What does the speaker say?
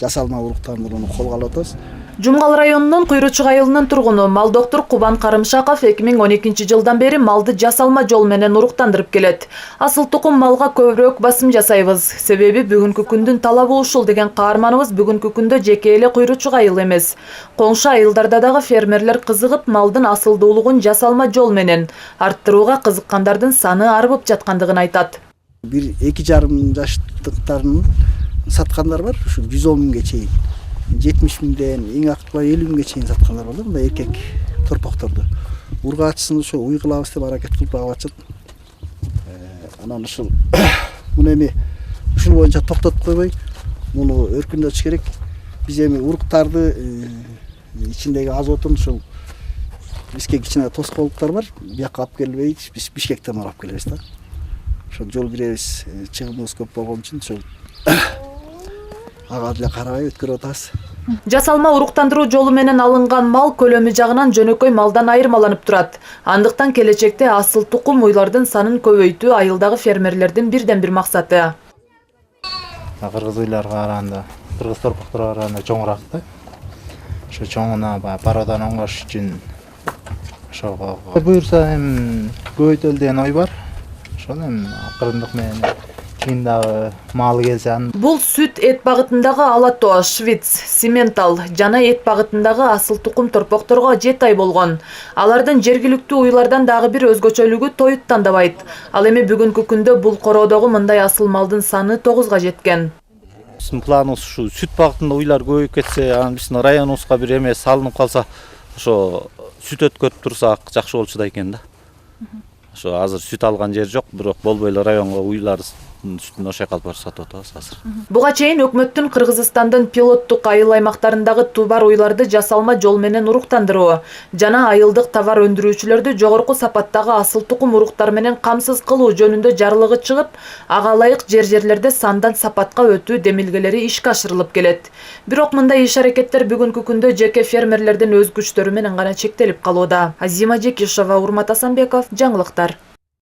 жасалма уруктандырууну колго алып атабыз. Жумгал районунун Куйручук айылынын тургуну Малдоктур Кубан Карымшаков 2012 жылдан бери малды жасалма жол менен уруктандырып келет. Асыл тукум малга көбүрөөк басым жасайбыз. Себеби бүгүнкү күндүн талабы ушул деген каарманыбыз бүгүнкү күндө жеке эле Куйручук айыл эмес. Коңшу айылдарда дагы фермерлер кызыгып малдын асылдуулугун жасалма жол менен арттырууга кызыккандардын саны арбып жаткандыгын айтат. 1-2,5 жаштыктарын саткандар бар, ушу 110 миңге чейин. 70 миңден эң актыбай 50 миңге чейин саткандар бар да, мындай эркек торпокторду. Ургаачысын ошо уй кылабыз деп аракет кылып багып атышат. Анан ушул муну эми ушул боюнча токтотуп койбой, муну өркүндөтүш керек. Биз эми уруктарды ичиндеги азотун ушул бизге кичине тоскоолдуктар бар. Бияка алып келбей, биз Бишкектен алып келебиз да. Ошол жол киребиз, чыгымыбыз көп болгон үчүн ошол ага деле карабай өткөрүп атабыз. Жасалма уруктандыруу жолу менен алынган мал көлөмү жагынан жөнөкөй малдан айырмаланып турат. Андыктан келечекте асыл тукум уйлардын санын көбөйтүү айылдагы фермерлердин бирден бир максаты. Кыргыз уйларга караганда, кыргыз торпокторго караганда чоңураак да. Ошо чоңуна пародан оңгош үчүн ошого буюрса эми көбөйтөлү деген ой бар. Ошону эми акырындык менен кийин дагы мал келсе аны. Бул сүт эт багытындагы Алато, Швиц, Симентал жана эт багытындагы асыл тукум торпокторго 7 ай болгон. Алардын жергиликтүү уйлардан дагы бир өзгөчөлүгү тоют тандабайт. Ал эми бүгүнкү күндө бул короодогу мындай асыл малдын саны 9га жеткен. Биздин планыбыз ушу сүт багытында уйлар көбөйүп кетсе, анан биздин районубузга бир эме салынып калса, ошо сүт өткөрүп турсак жакшы болчу да экен да. Ошо азыр сүт алган жер жок, бирок болбой эле районго уйлар сүтүн ошол жака алып барып сатып атабыз азыр. Буга чейин өкмөттүн Кыргызстандын пилоттук айыл аймактарындагы тубар уйларды жасалма жол менен уруктандыруу жана айылдык товар өндүрүүчүлөрдү жогорку сапаттагы асыл тукум уруктар менен камсыз кылуу жөнүндө жарлыгы чыгып, ага ылайык жерлерде сандан сапатка өтүү демилгелери ишке ашырылып келет. Бирок мындай иш-аракеттер бүгүнкү күндө жеке фермерлердин өз күчтөрү менен гана чектелип калууда. Азима Жекишова, Урмат Асанбеков, жаңылыктар.